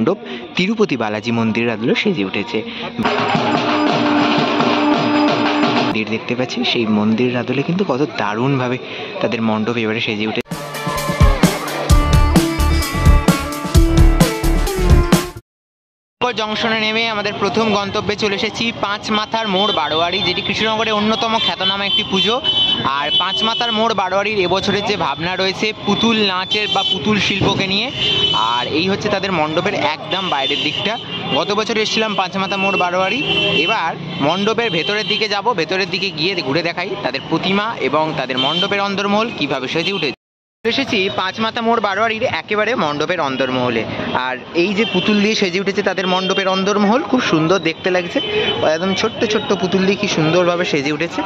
মণ্ডপ তিরুপতি বালাজি মন্দিরের আদলে সেজে উঠেছে। মন্দির দেখতে পাচ্ছি, সেই মন্দিরের আদলে কিন্তু কত দারুণভাবে তাদের মণ্ডপ এবারে সেজে উঠেছে। জংশনে নেমে আমাদের প্রথম গন্তব্যে চলে এসেছি পাঁচ মাথার মোড় বারোয়ারি, যেটি কৃষ্ণনগরের অন্যতম খ্যাতনামা একটি পুজো। আর পাঁচ মাথার মোড় বারোয়ারির এবছরের যে ভাবনা রয়েছে পুতুল নাচের বা পুতুল শিল্পকে নিয়ে, আর এই হচ্ছে তাদের মণ্ডপের একদম বাইরের দিকটা। গত বছর এসেছিলাম পাঁচ মাথা মোড় বারোয়ারি, এবার মণ্ডপের ভেতরের দিকে যাব, ভেতরের দিকে গিয়ে ঘুরে দেখাই তাদের প্রতিমা এবং তাদের মণ্ডপের অন্দরমহল কীভাবে সেজে উঠেছে। এসেছি পাঁচ মাথা মোড় বারোয়ারির একেবারে মণ্ডপের অন্দরমহলে, আর এই যে পুতুল দিয়ে সেজে উঠেছে তাদের মণ্ডপের অন্দরমহল, খুব সুন্দর দেখতে লাগছে। একদম ছোট্ট ছোট্ট পুতুল দিয়ে কি সুন্দরভাবে সেজে উঠেছে।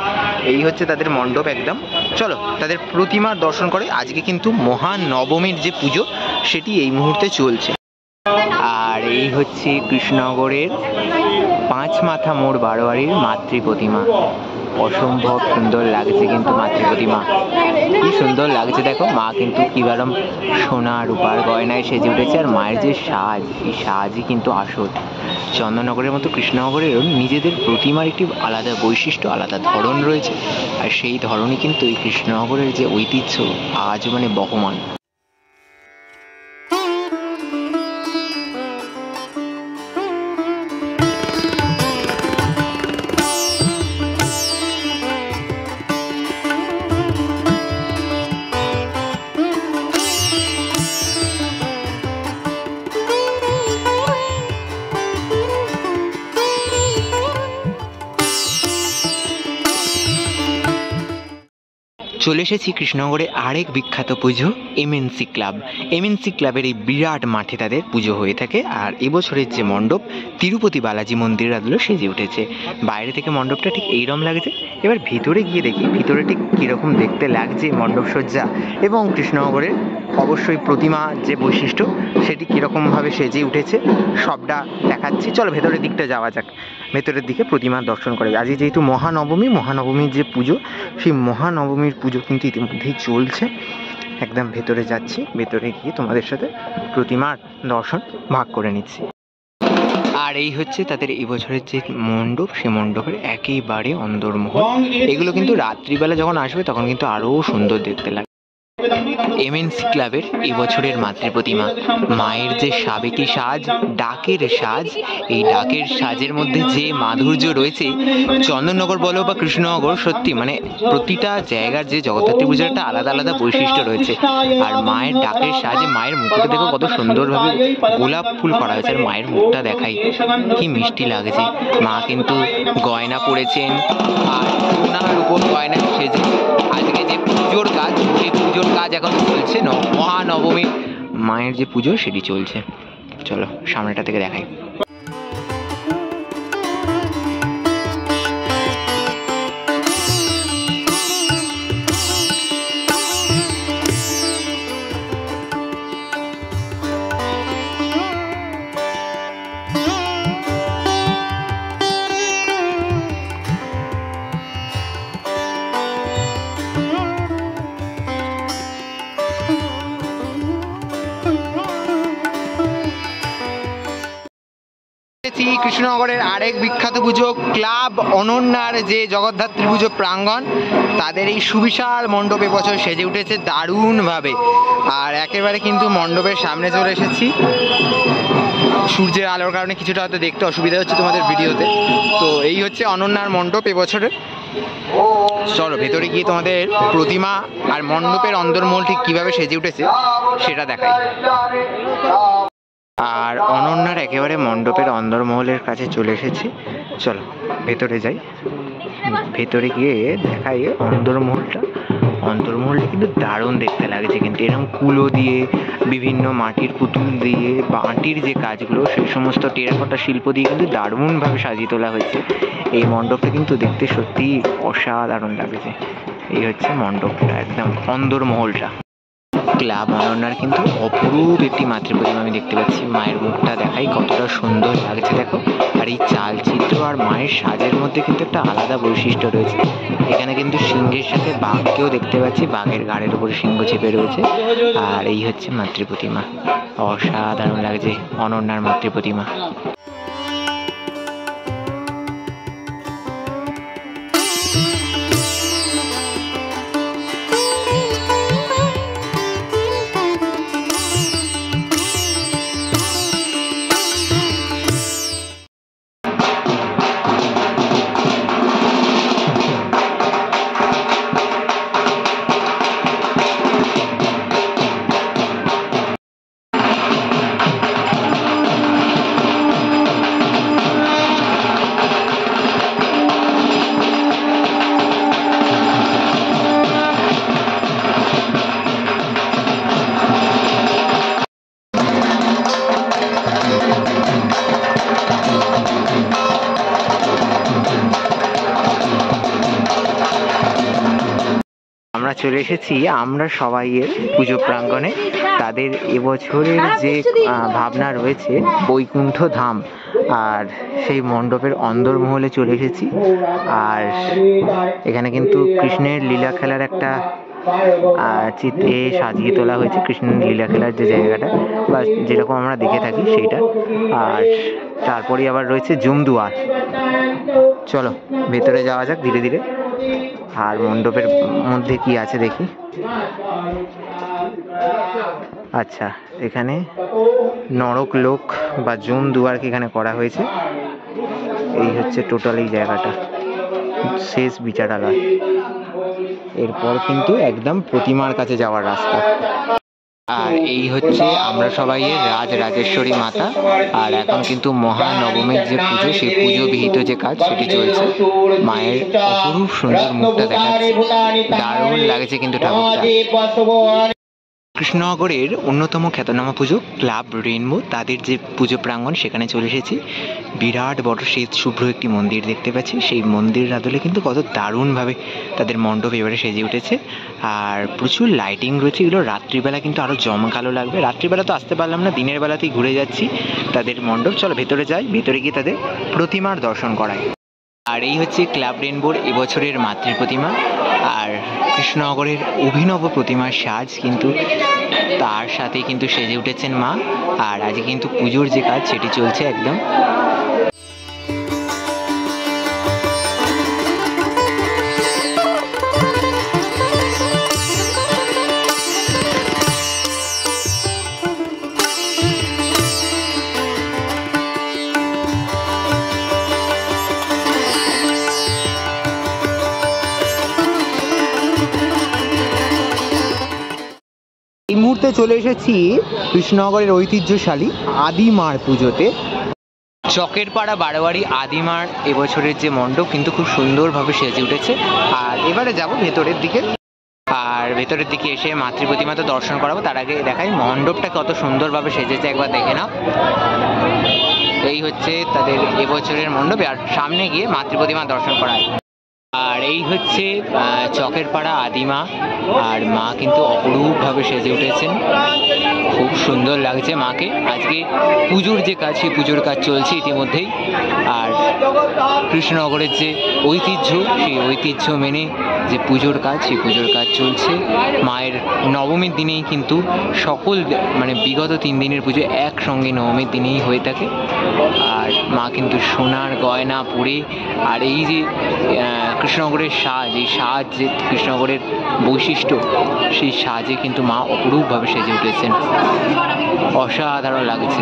এই হচ্ছে তাদের মণ্ডপ একদম। চলো তাদের প্রতিমার দর্শন করে। আজকে কিন্তু মহানবমীর যে পুজো সেটি এই মুহূর্তে চলছে। আর এই হচ্ছে কৃষ্ণনগরের পাঁচ মাথা মোড় বারোয়ারির মাতৃ প্রতিমা। অসম্ভব সুন্দর লাগছে কিন্তু মাতৃ প্রতিমা, কি সুন্দর লাগছে দেখো। মা কিন্তু কিরকম সোনা রূপার গয়নায় সেজে উঠেছে, আর মায়ের যে সাজ, এই সাজই কিন্তু আসল। চন্দননগরের মতো কৃষ্ণনগরেরও নিজেদের প্রতিমার একটি আলাদা বৈশিষ্ট্য, আলাদা ধরন রয়েছে, আর সেই ধরনই কিন্তু এই কৃষ্ণনগরের যে ঐতিহ্য আজও মানে বহমান। চলে এসেছি কৃষ্ণনগরের আরেক বিখ্যাত পুজো এমএনসি ক্লাব। এমএনসি ক্লাবের এই বিরাট মাঠে তাদের পুজো হয়ে থাকে, আর এবছরের যে মণ্ডপ তিরুপতি বালাজি মন্দিরের আদলে সেজে উঠেছে। বাইরে থেকে মণ্ডপটা ঠিক এইরকম লাগছে, এবার ভিতরে গিয়ে দেখি ভিতরে ঠিক কীরকম দেখতে লাগছে মণ্ডপ সজ্জা এবং কৃষ্ণনগরের অবশ্যই প্রতিমা যে বৈশিষ্ট্য সেটি কীরকমভাবে সেজে উঠেছে সবটা দেখাচ্ছি। চলো ভেতরের দিকটা যাওয়া যাক, ভেতরের দিকে প্রতিমার দর্শন করে। আজকে যেহেতু মহানবমীর যে পুজো, সেই মহানবমীর পুজো কিন্তু ইতিমধ্যেই চলছে। একদম ভেতরে যাচ্ছি, ভেতরে গিয়ে তোমাদের সাথে প্রতিমার দর্শন ভাগ করে নিচ্ছি। আর এই হচ্ছে তাদের এবছরের যে মণ্ডপ, সে মণ্ডপের একেবারে অন্দরমহল। এগুলো কিন্তু রাত্রিবেলা যখন আসবে তখন কিন্তু আরও সুন্দর দেখতে লাগে। এমএনসি ক্লাবের এবছরের মাতৃ প্রতিমা, মায়ের যে সাবেকি সাজ, ডাকের সাজ, এই ডাকের সাজের মধ্যে যে মাধুর্য রয়েছে, চন্দননগর বলো বা কৃষ্ণনগর, সত্যি মানে প্রতিটা জায়গার যে জগদ্ধাত্রী পুজোর একটা আলাদা আলাদা বৈশিষ্ট্য রয়েছে। আর মায়ের ডাকের সাজে মায়ের মুখটা দেখো কত সুন্দরভাবে গোলাপ ফুল করা হয়েছে, আর মায়ের মুখটা দেখাই কি মিষ্টি লাগছে। মা কিন্তু গয়না পরেছেন, আর সোনার উপর গয়না সেজে আজকে যে পুজোর কাজ, সেই পুজোর কাজ এখন চলছে। মহানবমীর মায়ের যে পুজো সেটি চলছে। চলো সামনেটা থেকে দেখাই। কৃষ্ণনগরের আরেক বিখ্যাত পুজো ক্লাব অনন্যার যে জগদ্ধাত্রী পুজো প্রাঙ্গণ, তাদের এই সুবিশাল মণ্ডপে বছর সেজে উঠেছে দারুণভাবে। আর একেবারে কিন্তু মণ্ডপের সামনে চলে এসেছি। সূর্যের আলোর কারণে কিছুটা হয়তো দেখতে অসুবিধা হচ্ছে তোমাদের ভিডিওতে। তো এই হচ্ছে অনন্যার মণ্ডপ এবছরের। চলো ভেতরে গিয়ে তোমাদের প্রতিমা আর মণ্ডপের অন্দরমহল ঠিক কীভাবে সেজে উঠেছে সেটা দেখাই। আর অনন্যার একেবারে মণ্ডপের অন্দরমহলের কাছে চলে এসেছি। চলো ভেতরে যাই, ভেতরে গিয়ে দেখাই অন্দরমহলটা। অন্তর্মহলটা কিন্তু দারুণ দেখতে লাগছে, কিন্তু এরকম কুলো দিয়ে, বিভিন্ন মাটির পুতুল দিয়ে, মাটির যে কাজগুলো সেই সমস্ত টেরাকোটা শিল্প দিয়ে কিন্তু দারুণভাবে সাজিয়ে তোলা হয়েছে। এই মণ্ডপটা কিন্তু দেখতে সত্যিই অসাধারণ লাগছে। এই হচ্ছে মণ্ডপটা, একদম অন্দরমহলটা। ক্লাব অনন্যার কিন্তু অপরূপ একটি মাতৃপ্রতিমা আমি দেখতে পাচ্ছি। মায়ের মুখটা দেখাই কতটা সুন্দর লাগছে দেখো। আর এই চালচিত্র আর মায়ের সাজের মধ্যে কিন্তু একটা আলাদা বৈশিষ্ট্য রয়েছে। এখানে কিন্তু সিংহের সাথে বাঘকেও দেখতে পাচ্ছি, বাঘের ঘাড়ের উপরে সিংহ চেপে রয়েছে। আর এই হচ্ছে মাতৃপ্রতিমা, অসাধারণ লাগছে অনন্যার মাতৃপ্রতিমা। আমরা চলে এসেছি আমরা সবাইয়ের পুজো প্রাঙ্গণে। তাদের এবছরের যে ভাবনা রয়েছে বৈকুণ্ঠ ধাম, আর সেই মণ্ডপের অন্দরমহলে চলে এসেছি। আর এখানে কিন্তু কৃষ্ণের লীলা খেলার একটা চিত্রে সাজিয়ে তোলা হয়েছে, কৃষ্ণের লীলা খেলার যে জায়গাটা বা যেরকম আমরা দেখে থাকি সেইটা। আর তারপরেই আবার রয়েছে জমদুয়ার। চলো ভেতরে যাওয়া যাক ধীরে ধীরে। আর মণ্ডপের মধ্যে কি আছে দেখি। আচ্ছা, এখানে নরক লোক বা জমদুয়ারকে এখানে করা হয়েছে। এই হচ্ছে টোটাল এই জায়গাটা, শেষ বিচারালয়। এরপর কিন্তু একদম প্রতিমার কাছে যাওয়ার রাস্তা। আর এই হচ্ছে আমরা সবাইয়ের রাজরাজেশ্বরী মাতা। আর এখন কিন্তু মহানবমীর যে পুজো, সেই পুজো বিহিত যে কাজ সেটি চলছে। মায়ের অপরূপ সুন্দর মুখটা দেখাচ্ছে, দারুণ লাগছে কিন্তু ঠাকুরটা। কৃষ্ণনগরের অন্যতম খ্যাতনামা পুজো ক্লাব রেইনবো, তাদের যে পুজো প্রাঙ্গণ সেখানে চলে এসেছি। বিরাট বড় শ্বেত শুভ্র একটি মন্দির দেখতে পাচ্ছি। সেই মন্দিরের আদলে কিন্তু কত দারুণভাবে তাদের মণ্ডপ এবারে সেজে উঠেছে। আর প্রচুর লাইটিং রয়েছে, এগুলো রাত্রিবেলা কিন্তু আরও জমকালো লাগবে। রাত্রিবেলা তো আসতে পারলাম না, দিনের বেলাতেই ঘুরে যাচ্ছি তাদের মণ্ডপ। চলো ভেতরে যাই, ভেতরে গিয়ে তাদের প্রতিমার দর্শন করাই। আর এই হচ্ছে ক্লাব রেইনবোর এবছরের মাতৃপ্রতিমা। আর কৃষ্ণনগরের অভিনব প্রতিমার সাজ কিন্তু তার সাথে কিন্তু সেজে উঠেছেন মা। আর আজকে কিন্তু পুজোর যে কাজ সেটি চলছে একদম। এই মুহূর্তে চলে এসেছি কৃষ্ণনগরের ঐতিহ্যশালী আদিমার পুজোতে। চকের পাড়া বারোয়ারি আদিমার এবছরের যে মণ্ডপ কিন্তু খুব সুন্দরভাবে সেজে উঠেছে। আর এবারে যাব ভেতরের দিকে। আর ভেতরের দিকে এসে মাতৃপ্রতিমা তো দর্শন করাবো, তার আগে দেখাই মণ্ডপটা কত সুন্দরভাবে সেজেছে, একবার দেখে নাও। এই হচ্ছে তাদের এবছরের মণ্ডপ। আর সামনে গিয়ে মাতৃপ্রতিমা দর্শন করায়। আর এই হচ্ছে চকের পাড়া আদিমা। আর মা কিন্তু অপরূপভাবে সেজে উঠেছেন, খুব সুন্দর লাগছে মাকে। আজকে পুজোর যে কাজ, সেই পুজোর কাজ চলছে ইতিমধ্যেই। আর কৃষ্ণনগরের যে ঐতিহ্য, সেই ঐতিহ্য মেনে যে পুজোর কাজ, সেই পুজোর কাজ চলছে। মায়ের নবমীর দিনেই কিন্তু সকল বিগত 3 দিনের পুজো একসঙ্গে নবমীর দিনেই হয়ে থাকে। আর মা কিন্তু সোনার গয়না পরে, আর এই যে কৃষ্ণনগরের সাজ, এই সাজ যে কৃষ্ণনগরের বৈশিষ্ট্য, সেই সাজে কিন্তু মা অপরূপভাবে সেজে উঠেছেন, অসাধারণ লাগছে।